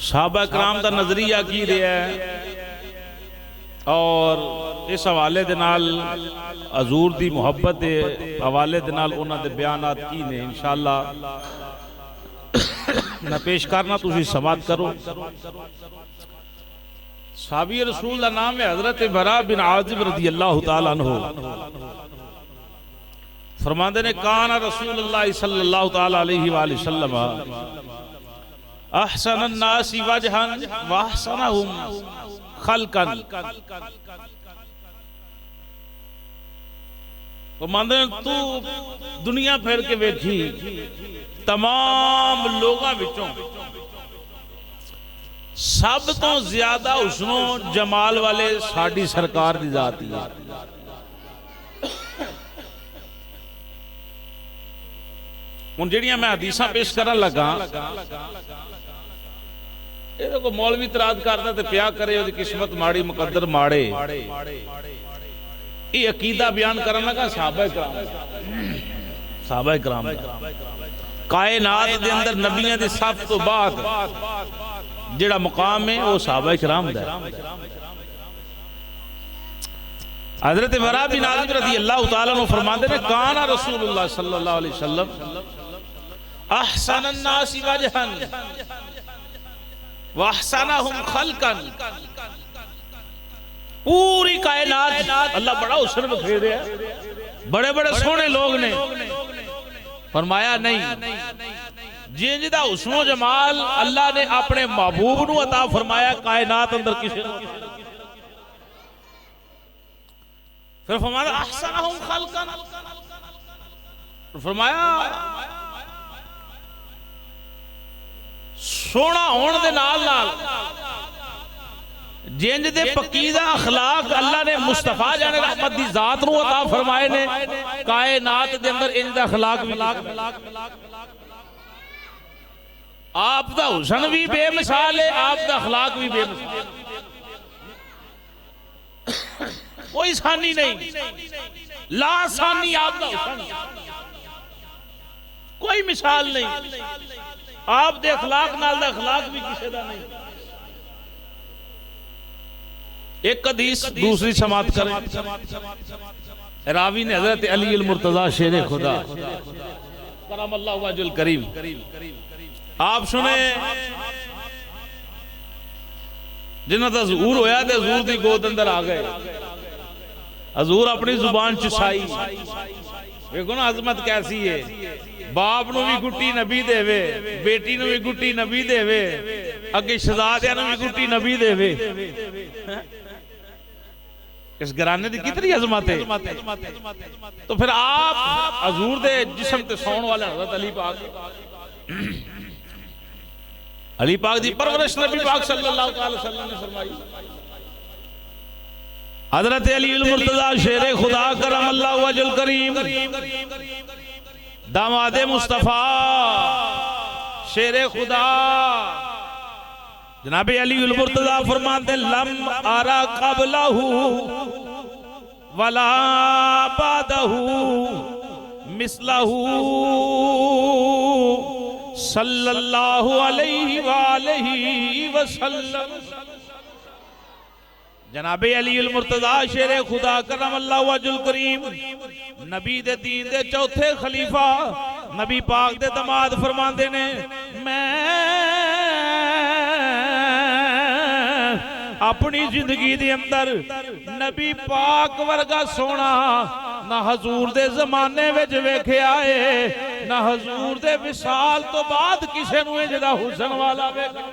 सहाबा कराम का नजरिया की रहा है और इस हवाले दे नाल हजूर दी मुहब्बत दे हवाले दे नाल उन्हां दे बयानात की ने इंशाअल्लाह मैं पेश करना, तुसी समात करो। साहबी रसूल का नाम है हजरत बरा बिन आजिब रज़ी अल्लाह तआला अन्हु। फरमाते ने काना रसूलुल्लाह सल्लल्लाहु तआला अलैहि वसल्लम अहसनन नासी वजहन व अहसनहुम खल्कन। फरमाते ने तू दुनिया फिर के वेखी तमाम लोगों विचों सब तो ज्यादा हुस्नो जमाल वाले साडी सरकार दी जात है। हुण जिहड़ियां मैं हदीसां पेश करन लगा ये को मौलवी इतराज करदा ते पिया करे ओदी किस्मत माड़ी मुकद्दर माड़े। ये अकीदा बयान करन लगा साहबा कराम कायनात दे अंदर नबियां दे सब तो बाद जिहड़ा मुकाम है वो सहाबा कराम दा। हजरत बरा बिन आजिब रज़ी अल्लाह तआला अन्हु फरमाते ने काना रसूलुल्लाह सल्लल्लाहु अलैहि वसल्लम अहसनन नासी वजहन व अहसनहुम खल्कन। पूरी कायनात अल्लाह बड़ा हुस्न बखेरे है, बड़े बड़े सोहने लोग ने। फरमाया नहीं, जिंदा हुस्नो जमाल अल्लाह ने अपने महबूब नू अता फरमाया कायनात अंदर किसी फिर फरमाया अहसनहुम खल्कन। फरमाया सोना होने दे नाल नाल जिंज दे पकीदा अखलाक अल्लाह ने मुस्तफा जाने रहमत दी जात नू अता फरमाए ने कायनात दे अंदर इंज दा अखलाक भी आप दा हुस्न भी बेमिसाल है, आप दा अखलाक भी बेमिसाल। कोई सानी नहीं, लासानी आप दा हुस्न, कोई मिसाल नहीं। आप दे अखलाक नाल दा अखलाक भी किसी दा नहीं। एक हदीस दूसरी समात करें। रावी ने हजरत अली अल मुर्तजा शेर खुदा करमल्लाहु वजहुल करीम आप सुने जिन्हां दा ज़हूर होया ते हजूर दी गोद अंदर आ गए। हजूर अपनी जुबान चुसाई, देखो ना अजमत कैसी है। बाप नू भी गुट्टी नबी देवे, बेटी नू भी गुट्टी नबी देवे, अगे शहजादियां नू भी गुट्टी नबी देवे। इस घराने की कितनी अजमत है। तो फिर आप हजूर दे जिस्म ते सौण वाले हजरत अली पाक दी परवरिश नबी पाक सल्लल्लाहु अलैहि वसल्लम ने फरमाई। हजरत अली अल मुर्तजा शेर खुदा करमल्लाहु वजहुल करीम दामादे मुस्तफा शेर खुदा जनाब अली उल मुर्तजा फरमाते लम आरा कबलहू वला बादहू मिसलहू सल्लल्लाहु अलैहि वसल्लम। जनाबे अली उल मुर्तजा शेर खुदा करमल्लाहु वजहुल करीम नबी दे दीन दे चौथे खलीफा नबी पाक दे दमाद फरमाते ने मैं अपनी जिंदगी दे अंदर नबी पाक वर्गा सोना ना हजूर दे जमाने विच वेखिया है, ना हजूर दे विसाल तो बाद किसे नूं जिहदा हुस्न वाला वेखिया।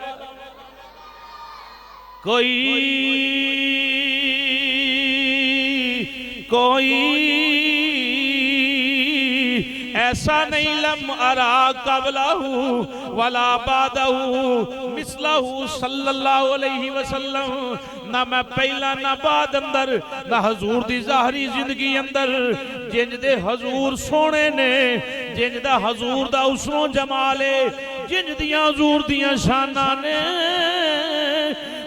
कोई ऐसा नहीं लम अरा कबलहू वला बादहू मिसलहू सल्लल्लाहु अलैहि वसल्लम। ना मैं पहला ना बाद अंदर ना हजूर दी ज़ाहरी जिंदगी अंदर जिंज दे हजूर सोने ने, जिंज दा हजूर दा हुस्नो जमाले, जिंज दियां हजूर दियां शाना ने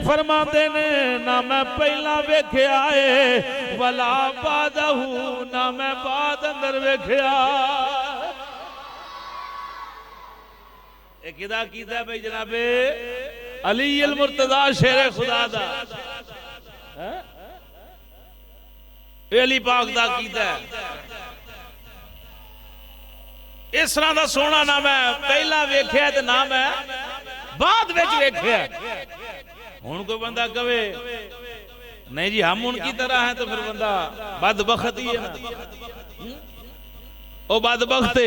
फरमाते ने ना मैं पहला वेख्या है वला बादहू ना मैं बाद अंदर वेख्या। किदा कीता भाई जनाबे अली अल मुर्तजा शेरे खुदा दा अली पाक दा कीता है। इस तरह का सोना ना मैं पहला वेख्या ते ना मैं बाद विच वेख्या। हुण कोई बंदा कहे नहीं जी हम उनकी तरह हैं तो फिर बंदा बदबख्त ही है ना। ओ बदबख्त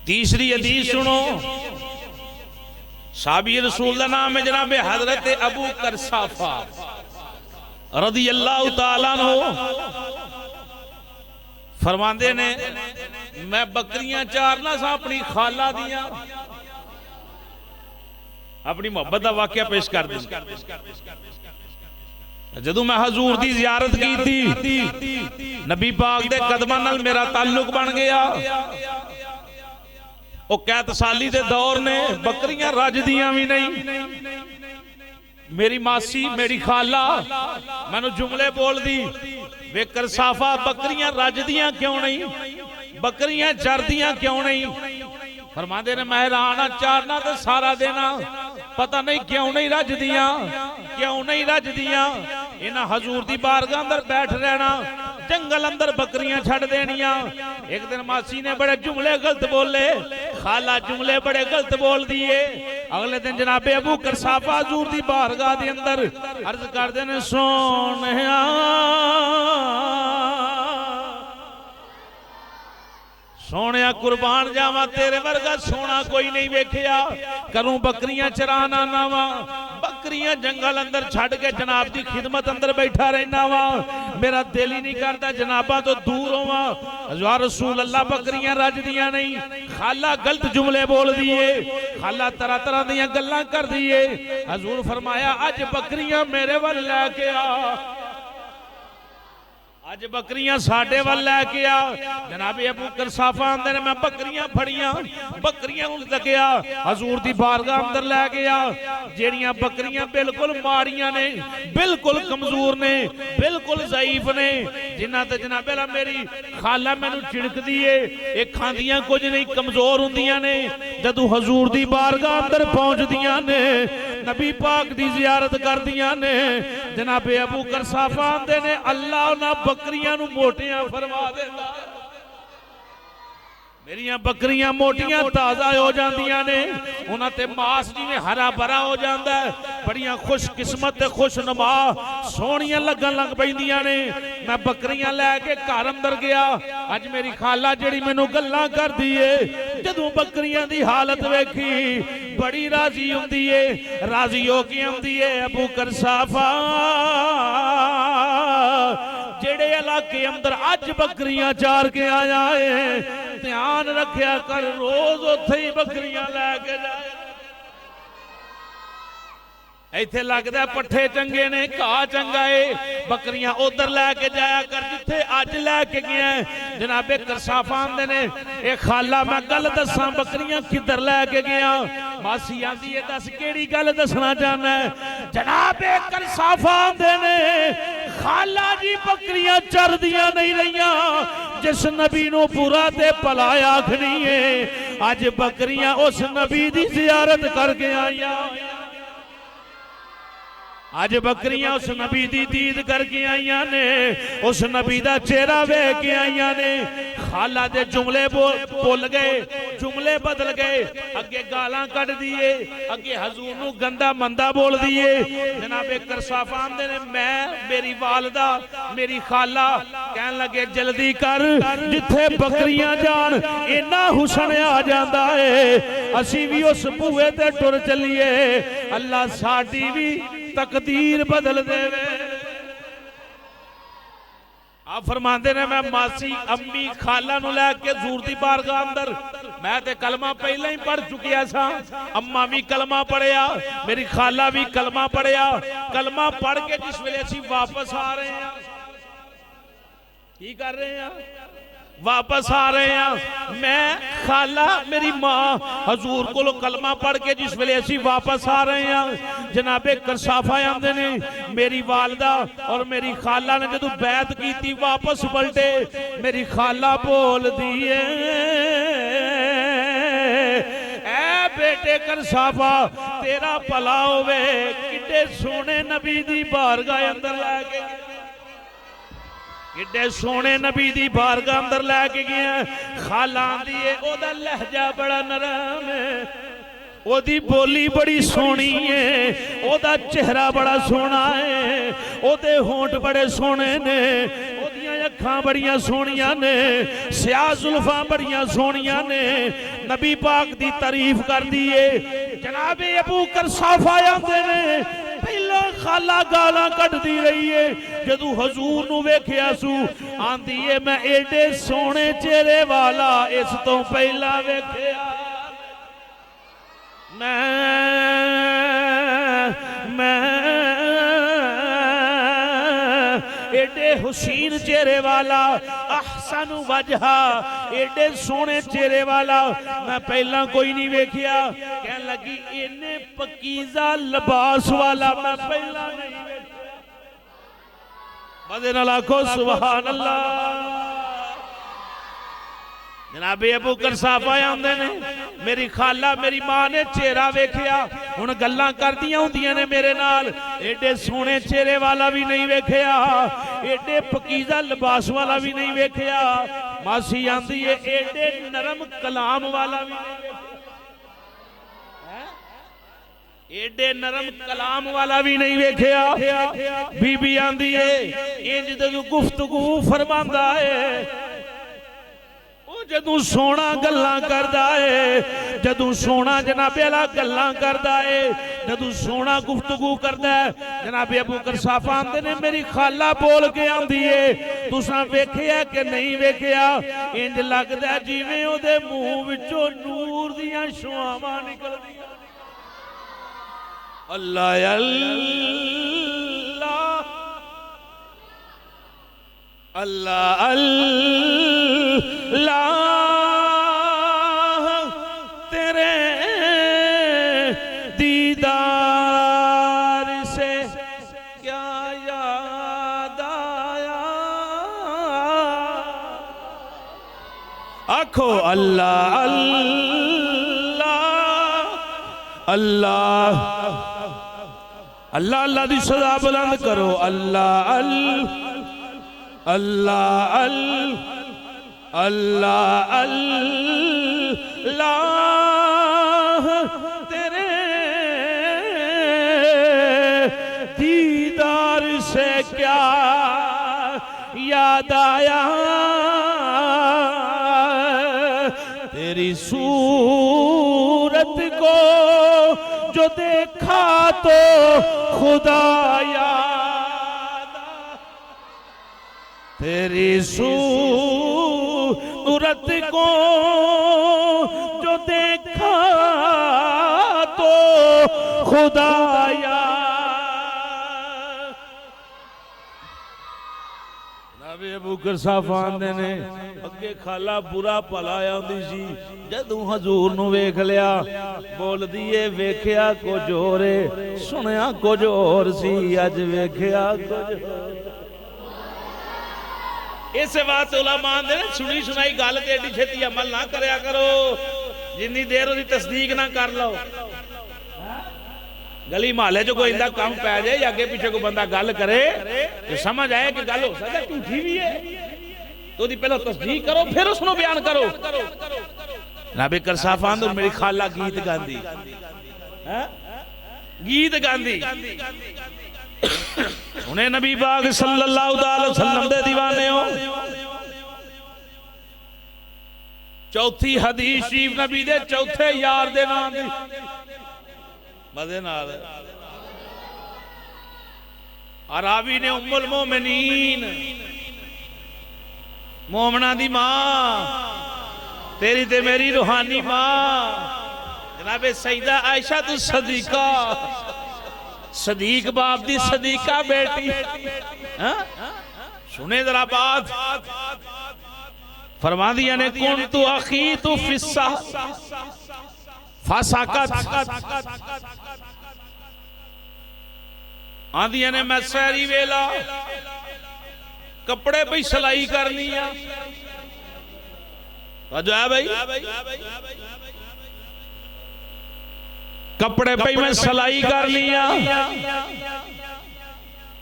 तीसरी हदीस सुनो। साहबी रसूल का नाम है जनाब हजरत अबू करसाफा रदी अल्लाह तआला अन्हु। फरमांदे ने मैं बकरियां चारना सा अपनी खाला दिया। अपनी मोहब्बत का वाकया पेश कर दी। जदों मैं हजूर की जियारत की थी नबी पाक दे कदमां नाल मेरा ताल्लुक बन गया। वो कैतसाली दे दौर ने बकरियां रजदियां भी नहीं। मेरी मासी मेरी खाला मैनू जुमले बोल दी वे करसाफा बकरियां रजदियां क्यों नहीं, बकरियां चरदियां क्यों नहीं। फरमाते ने मैं हैरान चारना तो सारा देना पता नहीं क्यों नहीं रजदियां, क्यों नहीं रजदियां। इन्हां हजूर दी बारगाह अंदर बैठ रहना, जंगल अंदर बकरियां छड़ देनियां। एक दिन मासी ने बड़े जुमले गलत बोले, खाला जुमले बड़े गलत बोल दिए। अगले दिन जनाबे अबू करसाफा हजूर दी बारगाह दे अंदर अर्ज करदे ने सोहणिया सोहणिया कुर्बान जावा तेरे वर्गा सोना कोई नहीं वेखिया। करूं बकरियां चराना ना वा, बकरियां जंगल अंदर छड़ के जनाब की खिदमत अंदर बैठा रहना वा। मेरा दिल ही नहीं करता जनाबा तो दूर होवा। या रसूल अल्लाह बकरियां रजदियां नहीं। खाला गलत जुमले बोल दिए, खाला तरह तरह दियां गल्लां कर दिए। हजूर फरमाया अज बकरियां मेरे वाल लैके आ, अज बकरियां साडे वाल लैके आ। जनाबे अबू करसाफा आंदे ने मैं बकरियां फड़ियां, बकरियां नूं लग्या हजूर दी बारगाह अंदर लै गया। जेड़ियां बकरियां बिल्कुल माड़ियां ने, बिल्कुल कमजोर ने, बिल्कुल ज़ईफ ने, जिन्हां ते जनाबे ला मेरी खाला मैनू चिड़कदी है, ये खांदियां कुछ नहीं कमजोर हुंदियां ने। जदों हजूर दी बारगाह अंदर पहुंचदियां ने नबी पाक दी जियारत करदियां ने जनाबे अबू करसाफा आंदे ने अल्लाह उन्हां बकरियां नूं मोटियां फरमा देंदा। मेरियां बकरियां मोटियां ताज़ा हो जांदियां ने, उन्हां ते मास जिवें हरा भरा हो जांदा है। बड़ियां खुश किस्मत ते खुश नमा सोहणियां लगन लग पैंदियां ने। मैं बकरियां लैके घर अंदर गया। अज मेरी खाला जिहड़ी मैनूं गल्लां करदी है, जदों बकरियां दी हालत वेखी बड़ी राजी हुंदी है। राजी हो के आंदी है अबू करसाफा जेड़े इलाके अंदर अज बकरियां चार के आया है ध्यान रखिया कर, रोज उत्थे ही बकरियां लैके जाए। इत्थे लगदा पट्ठे चंगे ने, घाह चंगा है, बकरियां उधर लैके जाया कर जिथे अज लैके गया। जनाबे करसाफा आंदे ने ए खाला मैं गल दसां बकरियां किधर लैके गया। मासी आंदी है दस केड़ी गल दसना चाहना है। जनाबे करसाफा आंदे ने खाला जी बकरियां चरदियां नहीं रहियां, जिस नबी नूं बुरा ते भला आखनी है अज बकरियां उस नबी दी जियारत करके आईयां। अज बकरियां उस नबी दी दीद करके आईयां ने, उस नबी दा चेहरा वेख के आईयां ने। खाला दे जुमले बोल गए, जुमले बदल गए, अगे गालां कट दिए, अगे हजूर नूं गंदा मंदा बोल दिए। जनाबे करसाफा आंदे ने मैं मेरी वालदा मेरी खाला कहन लगे जल्दी कर जिथे बकरियां जान इन्ना हुसन आ जांदा है, असीं भी उस भूए ते टुर चलीए, अल्लाह साडी भी तकदीर बदल देवे। आप फरमाते ने मैं मासी अम्मी खाला नूं लैके हजूर दी बारगाह अंदर मैं ते कलमा पहले ही पढ़ चुकिया सा। अम्मा भी कलमा पढ़िया, मेरी खाला भी कलमा पढ़िया। कलमा पढ़ के जिस वेले असीं वापस आ रहे हैं, की कर रहे हैं, वापस आ रहे हैं। मैं खाला मेरी मां हजूर को कलमा पढ़ के जिस वेले असीं वापस आ रहे हैं, जनाबे करसाफा आंदे ने मेरी वालदा और मेरी खाला ने जदों बैत की वापस पलटे, मेरी खाला बोल दी है टेकन साफा तेरा भला होवे। किड्डे सोने नबी दी बारगाह अंदर लैके किड्डे सोने नबी दी बारगाह अंदर लैके गए। खाला आंदी है ओदा लहजा बड़ा नरम है, ओदी बोली बड़ी सोहनी है, ओदा चेहरा बड़ा सोहना है, ओदे होंठ बड़े सोहने ने, ओदियां अखां बड़ियां सोहनियां ने, स्याह जुल्फां बड़ियां सोहनियां ने। नबी पाक दी तारीफ कर दी है। जनाबे अबू बकर साफा आंदे ने पहला खाला गालां कढदी रही है जदों हजूर नूं वेखिया सू। आंदी है मैं एडे सोहने चेहरे वाला इस तो पहला वेखिया। मैं एडे हुसीन चेहरे वाला अहसन वजहा एडे सोहने चेहरे वाला मैं पहला कोई नहीं वेखिया। कह लगी इन्ने पकीज़ा लिबास वाला मैं पहला नहीं वेखिया। मज़े नाल आखो सुभान अल्लाह। जनाबे अबू बकर साफा आंदे ने मेरी खाला मेरी मां ने चेहरा वेखिया। हुण गल्लां करदियां हुंदियां ने मेरे नाल एडे सोहने चेहरे वाला भी नहीं वेखिया, एडे पकीज़ा लिबास वाला भी नहीं वेखिया। मासी आंदी है एडे नरम कलाम वाला भी नहीं वेखिया, एडे नरम कलाम वाला भी नहीं वेखिया। बीबी आंदी है इंज जदों गुफ्तगू फरमांदा है जदों सोना गल्लां करदा है, जदों सोना जनाबे अला गल्लां करदा है, जदों सोना गुफ्तगू करदा है। जनाबे अबू बकर साफा आंदे ने मेरी खाला बोल के आंदी है तुसां वेखिया कि नहीं वेखिया। इंज लगदा जिवें ओदे मुंह विचों नूर दियां शुआवां निकलदियां। अल्लाह अल्लाह अल्लाह अल्लाह तेरे दीदार से क्या याद आया। आखो अल्लाह अल्लाह अल्लाह अल्लाह अल्लाह दी सदा बुलंद करो। अल्लाह अल्लाह अल्लाह अल्लाह तेरे दीदार से क्या याद आया। तेरी सूरत को जो देखा तो खुदा याद, तेरी सूरत को जो देखा तो खुदा याद। अबू बकर साफा आंदे ने अगे खाला बुरा भला आंदी सी जदों हजूर नूं वेख लिया बोलदी ए वेखिया कुछ होर सुनिया कुछ होर सी अज वेखिया कुछ। इस बात उलमा आंदे ने सुनी सुनाई गल ते एडी छेती अमल ना करया करो जिन्नी देर उहदी तस्दीक ना कर लो। गली महल्ले च कोई इंदा काम पै जाए या अगे पीछे कोई बंदा गल करे तो समझ आए कि गल हो सकता झूठी भी है तो दी पहले तस्दीक करो फिर उसको बयान करो। नबी कर साफान मेरी खाला गीत गांदी गीत गांदी सुने नबी पाक सल्लल्लाहु अलैहि वसल्लम दे दीवाने हो। चौथी हदीस शरीफ नबी दे चौथे यार दे नाम दी मजे नाल अरावी ने उम्मुल मोमिनीन मोमना दी मां तेरी ते मेरी रूहानी मां जनाबे सईदा आयशा तू सदीका सदीक बाप दी सदीका बेटी। सुने जरा बात फरमा दिया ने कुन तू अखी तू फिस्सा फासाकत आंदिया ने मैं सैरी वेला कपड़े पे सिलाई करनी है जो है भाई कपड़े पे मैं सिलाई कर लिया,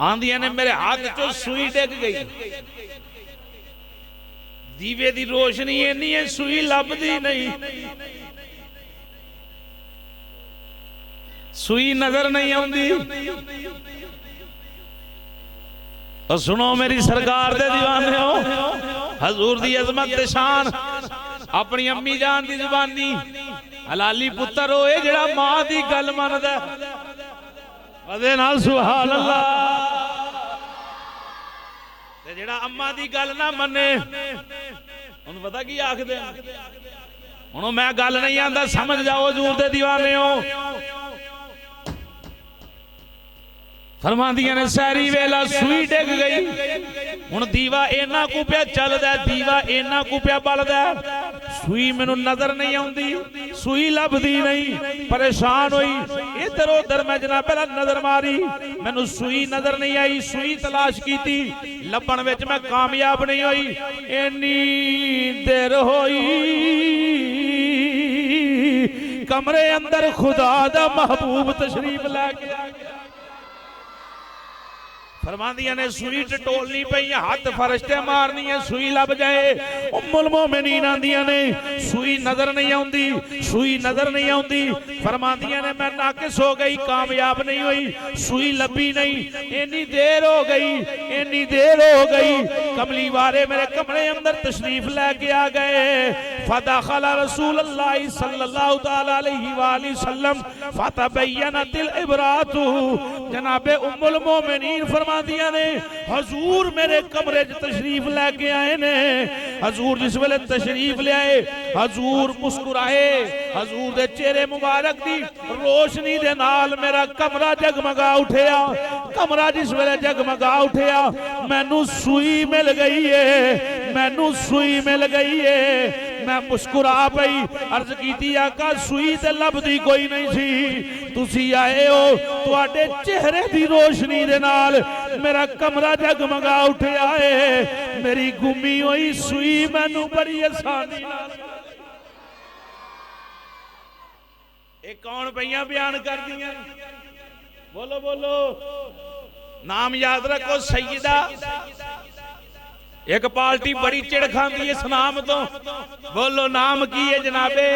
आंदिया ने मेरे हाथ चो सुई डिग गई, दीवे दी रोशनी इन्नी है सुई लभदी नहीं, सुई नजर नहीं आती। तो सुनो मेरी सरकार दे दीवाने हो, हजूर दी अजमत ते शान, अपनी अम्मी जान दी जुबानी हलाली पुत्र होए जेड़ा मां दी गल मनदा, ओदे नाल सुभान अल्लाह, ते जेड़ा अम्मा दी गल ना मने उन्हें पता की आखदे, हुण मैं गल नहीं आंदा समझ जाओ हजूर दे दीवाने हो। फरमांदियां ने सैरी वेला सुई डिग गई, हुण दीवा इन्ना कु पिया चलदा, दीवा इन्ना कु पिया बलदा, सुई मैनू नजर नहीं आउंदी, सुई लभदी नहीं, परेशान हुई इधर उधर मैं जनाब पहला नजर मारी, मैनू सुई नजर नहीं आई, सुई तलाश की लभण विच मैं कामयाब नहीं हुई, इन्नी देर होई कमरे अंदर खुदा दा महबूब तशरीफ लैके आ गया। फरमांदियां ने सुई टटोलनी पई, हाथ फरश्ते मारनी है सुई लभ जाए, उम्मुल मोमिनीन आंदियां ने सुई नजर नहीं आउंदी, सुई नजर नहीं आउंदी, फरमांदियां ने मैं नाकिस हो गई, कामयाब नहीं हुई, सुई लभी नहीं, इन्नी देर हो गई, इन्नी देर हो गई, कमली वाले मेरे कमरे अंदर तशरीफ लेके आ गए, फदखल रसूलुल्लाह सल्लल्लाहु तआला अलैहि वसल्लम फतबय्यनतिल इबरातु, जनाबे उम्मुल मोमिनीन फरमांदियां ने हजूर मेरे कमरे च तशरीफ लेके आए ने, हजूर जिस वेले तशरीफ ले आए हजूर मुस्कुराए, हजूर दे चेहरे मुबारक दी रोशनी दे नाल मेरा कमरा जगमगा उठिया, कमरा जिस वेले जगमगा उठिया मैनू सुई मिल गई है, मैनू सुई मिल गई है, मैं मुस्कुरा पई, अर्ज की आका सुई ते लभदी कोई नहीं सी, तुसी आए हो, तुहाडे चेहरे दी रोशनी दे नाल मेरा कमरा जगमगा उठिया है, मेरी गुमी हुई सुई मैनू बड़ी आसानी नाल, ये कौन पईयां बयान कर दियां, बोलो बोलो, नाम याद रखो सैयदा, एक पार्टी बड़ी चिड़ खाती है इस नाम तो, बोलो नाम की है जनाबे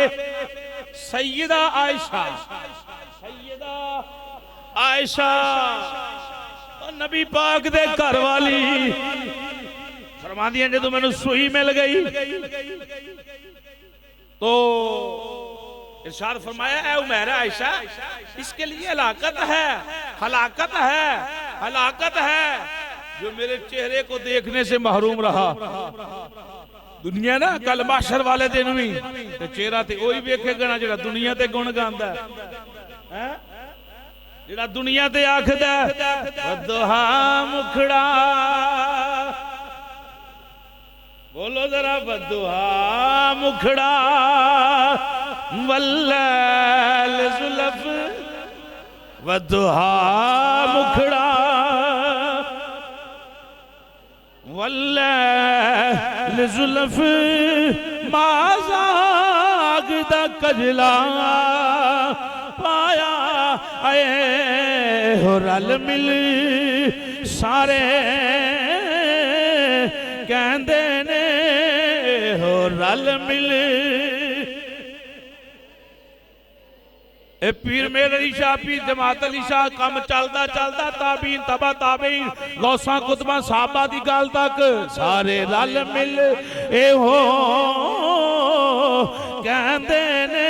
सैयदा आयशा, सैयदा आयशा नबी पाक दे घर वाली, फरमांदियां जदों मैनू सुई मिल गई तो इरशाद फरमाया ऐ उमैर आयशा, इसके लिए हलाकत है, हलाकत है, हलाकत है जो मेरे चेहरे को देखने से महरूम रहा। दुनिया ना कल माशर वाले दिन भी चेहरा ते ओही वेखेगा ना जेड़ा दुनिया ते गुण गांदा है, जेड़ा दुनिया ते आखदा वदुहा मुखड़ा, बोलो जरा वदुहा मुखड़ा, वल्लैल जुल्फ, वदुहा मुखड़ा, वल्लैल जुल्फ, माज़ाग दा कजला पाया, आए हो रल मिल सारे कहंदे ने हो रल मिल, पीर मेर अली शाह, पीर जमात अली शाह, कम चलदा चलदा ताबीन तबा ताबीन गौसा कुतबा साहबा दी गल तक सारे रल मिल ए हो कहंदे ने,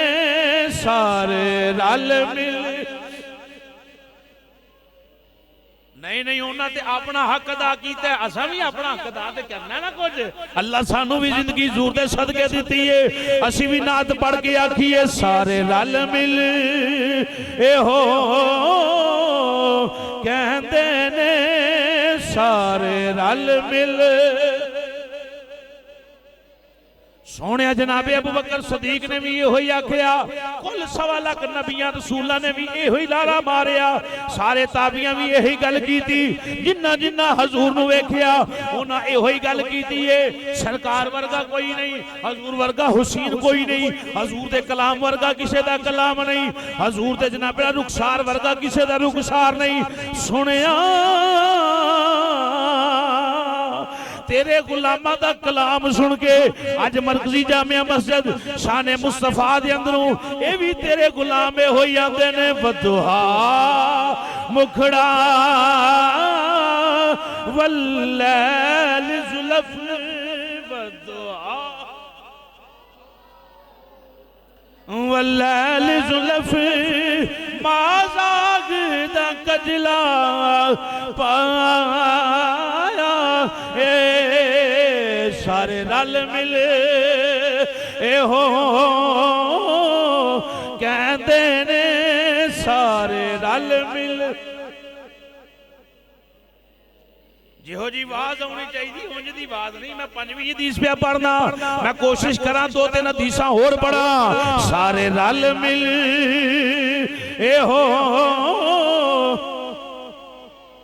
सारे रल मिल, नहीं नहीं उन्होंने ते अपना हक अदा किया, असा भी अपना हक अदा करना ना कुछ, अल्लाह सानू भी जिंदगी जोर दे सदके दी है, असी भी नात पढ़ के आखिए सारे रल मिल ए हो कहंदे ने, सारे रल मिल, सोने जनाबे अबू बकर सदीक ने भी यो ही आख्या, कुल 1.25 लाख नबियां रसूलां ने भी यो ही लारा मारिया, सारे ताबियां भी यही गल की थी, जिन्ना जिन्ना हजूर नूं वेख्या उन्हां यो ही गल की थी है। सरकार वर्गा कोई नहीं, हजूर वर्गा हुसैन कोई नहीं, हजूर दे कलाम वर्गा किसे दा कलाम नहीं, हजूर दे जनाबे रुखसार वर्गा किसे दा रुखसार नहीं। सुनिया तेरे गुलामा दा कलाम सुन के अज मरकजी जामिया मस्जिद शाने मुस्तफा दे अंदरों ये भी तेरे गुलाम हो जाते ने। बदुहा मुखड़ा वल्लैल जुल्फ, बदुहा वल्लैल जुल्फ माज़ाग दा कजला पाया, सारे रल मिले ए हो कहते ने, सारे रल मिल। जिहो जी आवाज आनी चाहिए उंज दी आवाज नहीं। मैं 5वीं हदीस पे पढ़ना, मैं कोशिश करा 2-3 हदीसां होर पढ़ा। सारे रल मिल ए हो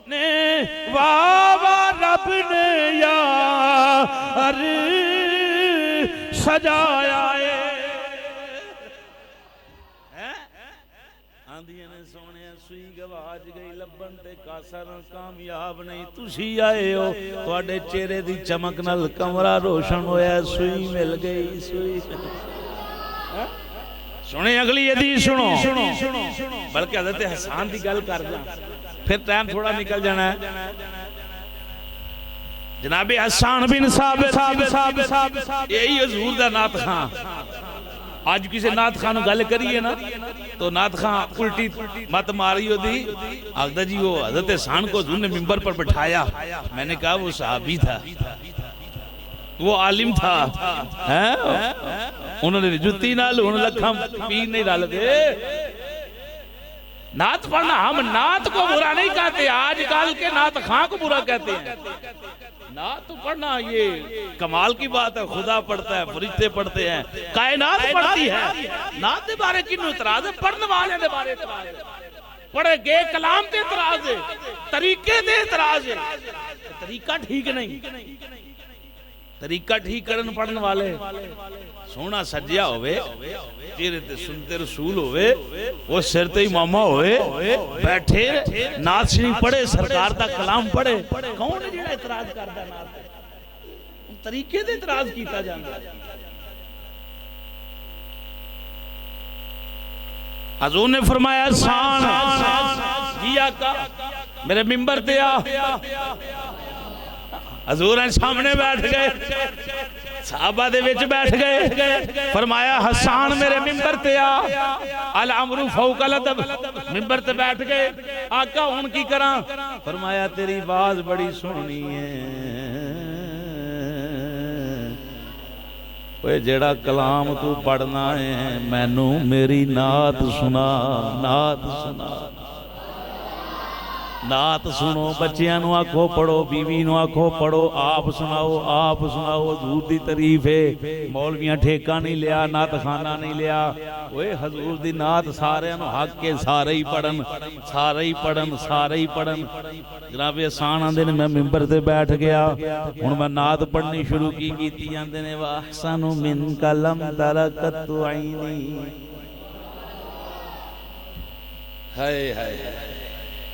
ने वावा रब ने यार सजाया आंदियां ने सोने सुई गवाच गई लबन ते कासर कामयाब नहीं, तुसी आए हो तुहाडे चेहरे दी चमक नाल कमरा रोशन होया, सुई मिल गई सुई। सुने अगली हदीस सुनो, बल्कि हज़रत हसन की गल कर दा, फिर टाइम थोड़ा निकल जाना है। जनाबे हसन बिन साबित यही हजूर दा नात खां। आज किसी नात खां नूं गल करिए ना तो नात खां उल्टी मत मारी होती, आखदा जी वो हज़रत हसन को हजूर ने मिंबर पर बिठाया। मैंने कहा वो सहाबी था, वो आलिम था, उन्होंने जुत्ती नाल हुण लखा पीर नहीं रलदे। नात पढ़ना, हम नात को बुरा नहीं कहते, आजकल के नात खां को बुरा कहते हैं। नात तो पढ़ना ये कमाल की बात है, खुदा पढ़ता है, फरिश्ते पढ़ते हैं, कायनात पढ़ती है। नात के बारे किन्नू इतराज है? पढ़ने वाले दे बारे इतराज है, पढ़े गए कलाम ते इतराज है, तरीके ते इतराज है। तरीका ठीक नहीं, तरीका ठीक करन पढ़न वाले सोना सजिया होवे, चेहरे ते सुनते रसूल होवे, वो सिर ते इमामा होवे, बैठे नात शरीफ पढ़े, सरकार दा कलाम पढ़े। कौन है जेड़ा इतराज करदा नात ते? तरीके ते इतराज कीता जांदा। हजूर ने फरमाया शान जी आका मेरे मिंबर पे आ। हजूर सामने बैठ गए, साहबा दे विच बैठ गए, फरमाया हसन मेरे मिंबर ते आ। अल अमरु फौकल अदब, मिंबर ते बैठ गए। आका हुण की करा? फरमाया तेरी आवाज बड़ी सोहनी है, ओए जेड़ा कलाम तू पढ़ना है मैनू मेरी नात सुना, नात सुना। नात सुनो, बच्चियां नू आखो पढ़ो, बीवी नू आखो पढ़ो, आप सुनाओ, आप सुनाओ। हजूर दी तारीफ है, मौलवियां ठेका नहीं लिया, नात खाना नहीं लिया। ओए हजूर दी नात सारे नू हक के सारे ही पढ़न, सारे ही पढ़न, सारे ही पढ़न। जनाब आसान आंदे ने मैं मिंबर ते बैठ गया, हुण मैं नात पढ़नी शुरू की जांदे ने वाह सानू मिन कलम तरकत आईनी। हाय हाय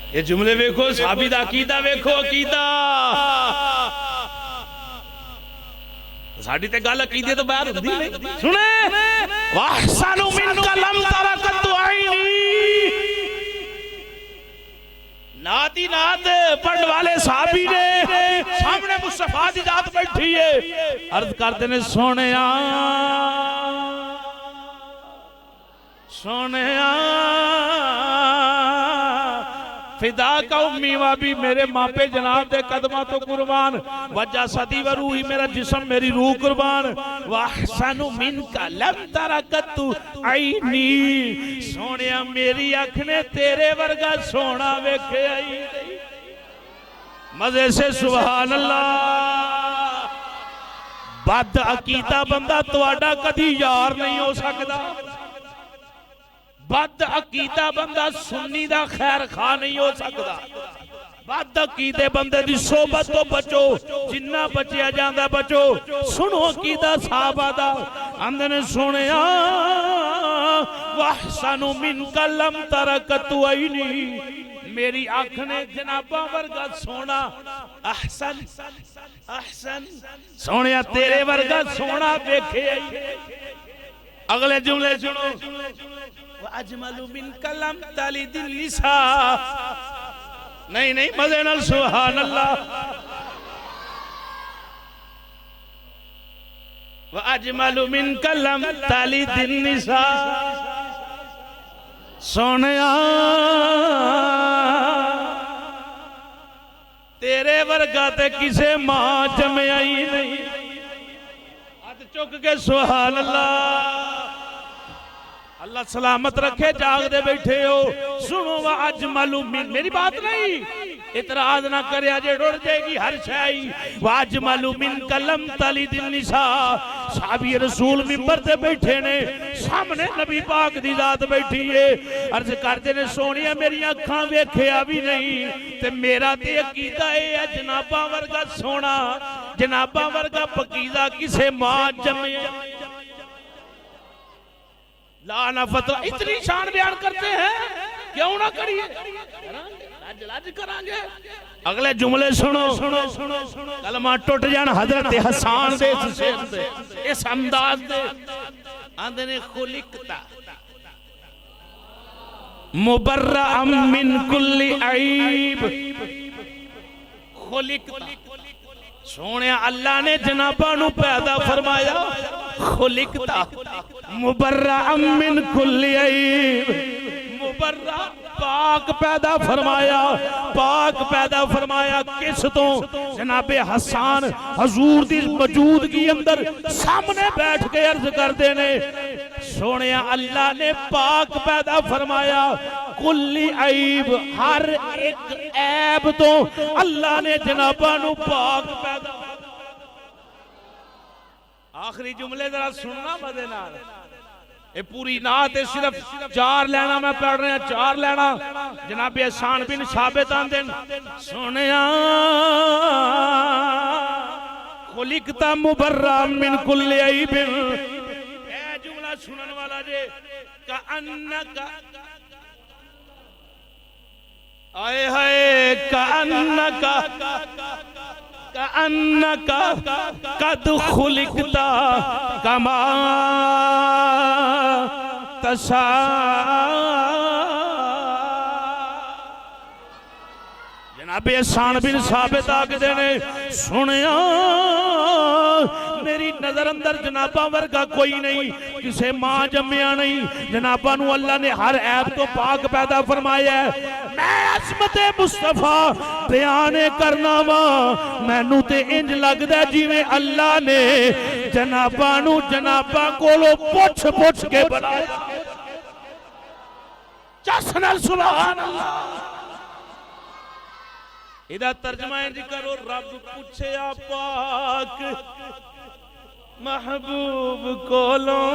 ये जुमले वेखो, साबी दा अकीदा वेखो, अकीदा साडी ते गल अकीदे तो बाहर हुंदी नहीं। सुने वाह सानू मिन कलम तरकत आईनी, नात ही नात पढ़ने वाले साहबी ने सामने मुस्तफा दी जात बैठी है, अर्ज करते ने सोनिया सोनिया फिदा का उम्मी वाबी, मेरे मापे जनाब दे कदमा तो कुर्बान, वजा सदी व रूही मेरा जिस्म मेरी रूह कुर्बान। वाह सानू मिन का लम तरकत आईनी, सोनिया मेरी अख ने तेरे वर्गा सोना वेखे आई। मजे से सुभान अल्लाह। बद अकीदा बंदा तुहाडा कदी यार नहीं हो सकता। बद अकीदा बंदा सुन्नी दा खैर खा नहीं हो सकता। बद अकीदे बंदे दी सोबत तो बचो, जिन्ना बचिया जांदा बचो। सुनो अकीदा साहबा दा, आंदे ने सुनिया वहसनु मिन कलम तरकतु ऐनी, मेरी आंख ने जनाबा वर्गा सोना अहसन अहसन सोनिया तेरे वर्गा सोना देखे। अगले जुमले सुनो, अजमलु मिन कलम तालिदिल निसा, नहीं नहीं मजे नाल सुभान अल्लाह। व अजमलु मिन कलम तालिदिल निसा, सोनिया तेरे वर्गा ते किसे मां जमया ही नहीं। हाथ चुक के सुभान अल्लाह। अल्लाह सलामत रखे, जागदे बैठे हो। सुनो वा अजमलु मिन, मेरी बात नहीं, इतराज ना करे जे रुड़ जाएगी हर शाई। वा अजमलु मिन कलम तालिदिल निसा, साहबी रसूल मिंबर ते बैठे ने, सामने नबी पाक दी जात बैठी है। अर्ज करते ने सोनिया मेरी अखां वेखिया भी नहीं ते मेरा ते अकीदा है जनाबा वर्गा सोना, जनाबा वर्गा पकीदा किसे मां जमे। ला ना फतवा, इतनी शान बयान करते हैं, क्यों ना करिए, लाज करांगे। अगले जुमले सुनो सुनो सुनो सुनो, कलमा टुट जान हजरत हसन दे इस अंदाज दे। आंदे ने खुलिकता मुबर्रा मिन कुल्ली ऐब, खुलिकता सोने अल्लाह ने जनाबा नू पैदा फरमाया। खुलिकता मुबर्रा मिन कुल्ली ऐब, मुबर्रा पाक पैदा फरमाया। पाक पैदा फरमाया किस तो? जनाबे हसन हजूर दी मौजूदगी अंदर सामने बैठ के अर्ज करते ने, सोने अल्लाह ने पाक पैदा फरमाया। कुल्ली ऐब, हर एक ऐब तो अल्लाह ने जनाबा नू पाक पैदा। आखिरी जुमले जरा सुनना मजे नाल, ये पूरी नात सिर्फ 4 लाइना मैं पढ़ रहा, 4 लाइना जनाबे हसन बिन साबित आंदे सुनिया। खुलिकता मुबर्रा मिन कुल्ली ऐब, ए जुमला सुनने वाला जे का अन्नका, आए हाय का अन्नका, का अन्नका कद खुलिकता कमा तशा। जनाबे हसन बिन साबित आखदे ने सुनिया मेरी नजर अंदर जनाबा वर्गा कोई नहीं, किसे मां जम्मिया नहीं। जनाबा नू अल्लाह ने हर ऐब तो पाक पैदा फरमाया है। मैं अज़मते मुस्तफा बयान करना वा, मैनू ते इंज लगदा जिवें अल्लाह ने जनाबा नू जनाबा कोलों पुछ पुछ के बनाया। चस नाल सुभान अल्लाह। इदा तर्जमा इंज करो, रब पूछया पाक महबूब कोलों,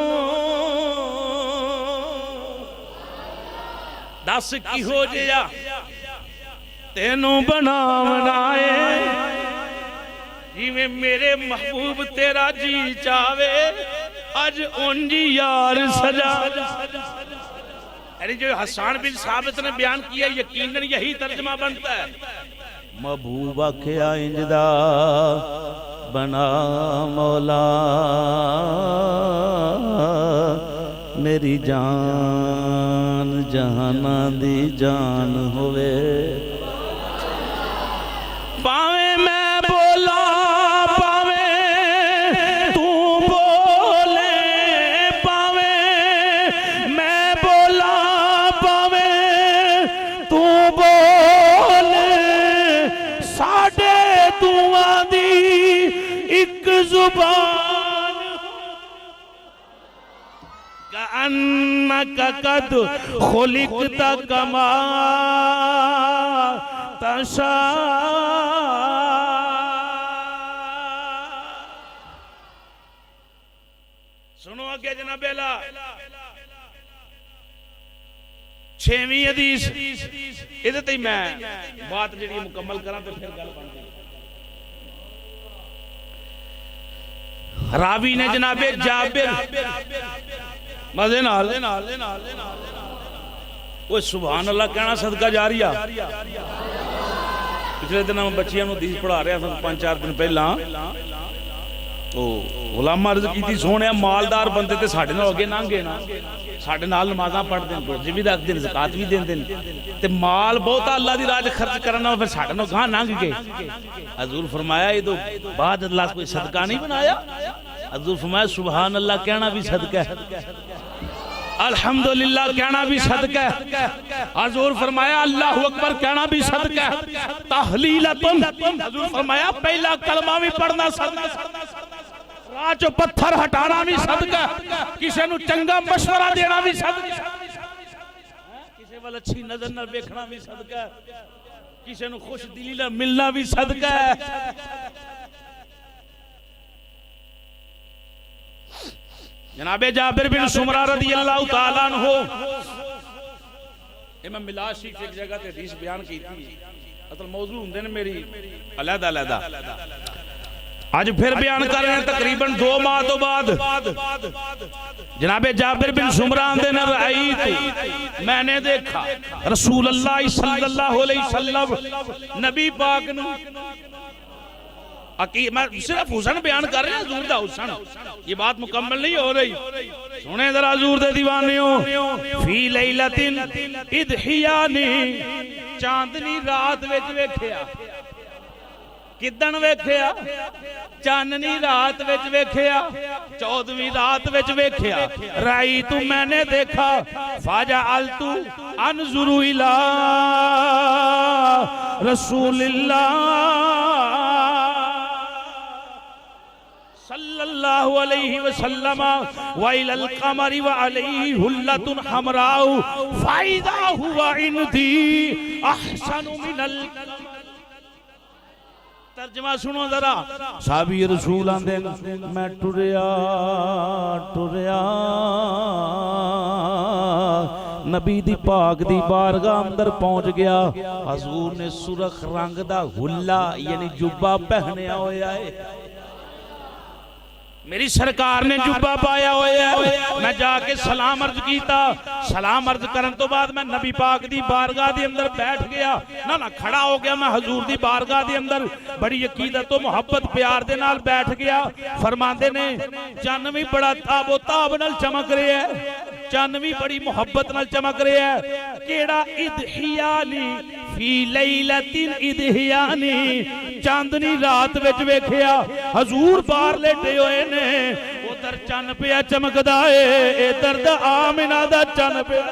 दस की हो जिया तेनू बनावना है, जिवें मेरे महबूब तेरा जी चावे अज उंजी यार सजा। यानी जो हसन बिन साबित ने बयान किया यकीनन यही तर्जमा बनता है। महबूबा क्या इंजदा बना मौला, मेरी जान जहाना दी जान होवे। पावे मैं बोला पावे तू बोले, पावे मैं बोला पावे तू बोले, साडे दुआं दी एक जुबान। कअन्नका कद खुलिकता कमा तशा। अगे जनाबे ला 6वीं हदीस इहदे ते मैं बात जिहड़ी मुकम्मल करा तो फिर गल बन गई। रावी ने जनाबे जाबिर मजे नाल ओए सुभान अल्लाह कहना सदका जारिया। पिछले दिन मैं बच्चियां नूं हदीस पढ़ा रहा था 5-4 दिन पहला तो गुलाम अर्ज की सोने मालदार बंदे ते साडे नाल अगे लंघ गए ना साडे नाल नमाज़ां पढ़दे रोजे भी रखदे ज़कात भी देंदे ते माल बहुत अल्लाह दी राह खर्च करना फिर साडे नाल गां लंघ गए। हजूर फरमाया ये तो बाद अल्लाह कोई सदका नहीं बनाया। हजूर फरमाया सुभान अल्लाह कहना भी सदका है, अल्हम्दुलिल्लाह कहना भी सदका है। हजूर फरमाया अल्लाहु अकबर कहना भी सदका है, तहलीलतुन हजूर फरमाया पहला कलमा भी पढ़ना सदका, राह चो पत्थर हटाना भी सदका, किसी नूं चंगा मशवरा देना भी सदका, किसी वाल अच्छी नजर नाल देखना भी सदका, किसी नूं खुश दिली नाल मिलना भी सदका है। जनाबे जाबिर बिन सुमरा रदियल्लाहु ताला अन्हु मैं मिलाद शरीफ एक जगह ते हदीस बयान की थी, असल मौजू हुंदे ने मेरी अलग-अलग आज फिर बयान कर रहे हैं तकरीबन 2 माह तो बाद। जनाबे जाबिर बिन सुमरा आंदे ने मैंने देखा रसूल अल्लाह सल्लल्लाहु अलैहि वसल्लम नबी पाक नूं मैं सिर्फ हुसन बयान कर रहे हैं, हजूर दा हुसन, ये बात मुकम्मल नहीं हो रही। सुने जरा हजूर दे दीवानियों, फी लैलतिन इदहियानी चांदनी रात विच वेखिया, किदन वेखिया चांदनी रात विच वेखिया, 14वीं रात विच वेखिया। राई तू मैंने देखा फाजा अलतू अनजुरु इला रसूलिल्लाह सल्लल्लाहु अलैहि वसल्लम व इलल कमरी व अलैहि हुल्लतुन हमराउ फाइदा हुवा इंदी अहसनु मिनल। तर्जमा सुनो जरा। साहबी रसूल आंदे मैं टुरिया नबी दी पाक दी बारगाह अंदर पहुंच गया। हजूर ने सुरख रंग दा हुल्ला यानी जुब्बा पहनया होया है, मेरी सरकार ने जुब्बा पाया होया है। मैं जाके सलाम अर्ज कीता, सलाम अर्ज करन तो बाद मैं नबी पाक दी बारगाह दे अंदर बैठ गया ना खड़ा हो गया। मैं हजूर दी बारगाह दे अंदर बड़ी अकीदत तो मुहब्बत प्यार दे नाल बैठ गया। फरमांदे ने चन्न भी बड़ा ताबो ताब नाल चमक रहा है, चन्न भी बड़ी मुहब्बत नाल चमक रहा है। केड़ा इदहियानी फी लैलतिन इदहियानी चांदनी रात विच वेखिया। हजूर बाहर लेटे होए ने, उधर चन्न पिया चमकदा है, इधर दा आमिना दा चन्न पिया।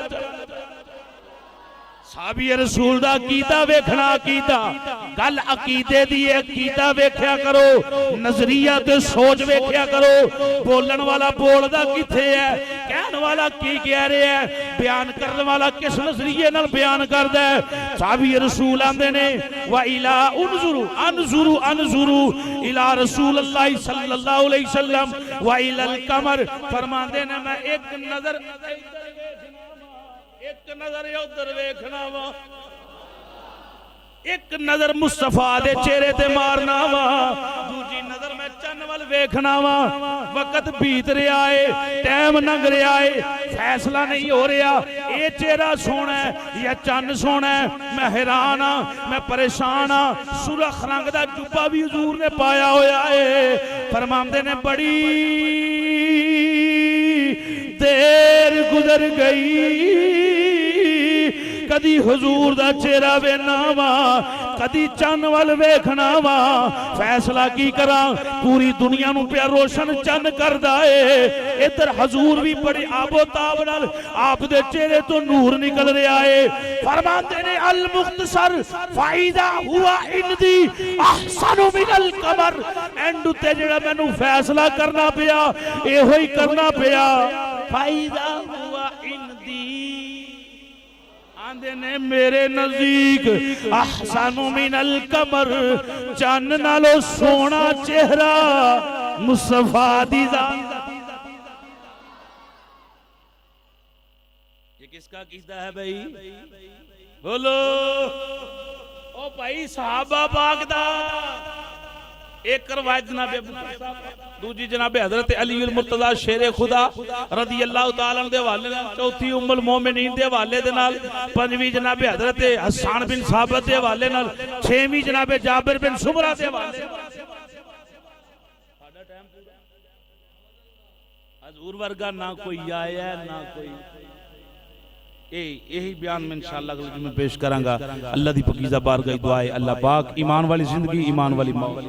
साहबी रसूल दा कीता वेखना कीता गल अकीदे दी कीता वेख्या करो, नजरिया ते सोच वेख्या करो। बोलन वाला बोलदा किथे है, कहन वाला की कह रहा है, बयान करने वाला किस नजरिए नाल बयान करदा है। साहबी रसूल आंदे ने व इला उनजुरु अनजुरु अनजुरु इला रसूल अल्लाह सल्लल्लाहु अलैहि वसल्लम व इलल कमर। फरमांदे ने मैं एक नजर उधर वेखना वा, एक नजर मुस्तफा दे चेहरे ते मारना वा, दूजी नजर मैं चन्न वाल वेखना वा। वक्त बीत रहा है, टाइम लंघ रहा है, फैसला नहीं हो रहा ये चेहरा सोना है या चन्न सोना है। मैं हैरान हाँ, मैं परेशान हाँ। सुरख रंग दा जुब्बा भी हुजूर ने पाया होया है। फरमांदे ने बड़ी देर गुजर गई, कदी हुजूर दा चेहरा वेखना वा, कदी चन्न वाल वेखना वा। फैसला की करा, पूरी दुनिया नूं पिया रोशन चन्न करदा है। इधर हजूर भी बड़ी आबोताब नाल आप दे चेहरे तो नूर निकल रहा है। फरमांदे ने अल मुख्तसर फाइदा हुआ इंदी अहसनु मिनल कमर। एंड ते जेड़ा मैनू फैसला करना पिया एहो ही करना पिया। फाइदा हुआ इंदी आंदे ने मेरे नजदीक अहसनु मिनल कमर, चन्न नालों सोना चेहरा मुस्तफा दी जात। किसका कीता है भाई? बोलो ओ भाई सहाबा पाक दा। एक रवायत जनाब अबू बकर साहब, दूजी जनाब हजरत अली उल मुर्तजा शेरे खुदा रदी अल्लाह तआला दे हवाले नाल, चौथी उम्मुल मोमिनीन दे हवाले दे नाल, पंजवीं जनाब हजरत हसन बिन साबित दे हवाले नाल, छेवीं जनाब जाबिर बिन सुमरा दे हवाले। साडा टाइम पूरा हजूर वर्गा ना कोई आया ना कोई। यही बयान में इंशाअल्लाह अगले जुमे पेश करांगा। अल्लाह दी पकीज़ा बारगाह दुआ है, अल्लाह पाक ईमान वाली जिंदगी, ईमान वाली मौत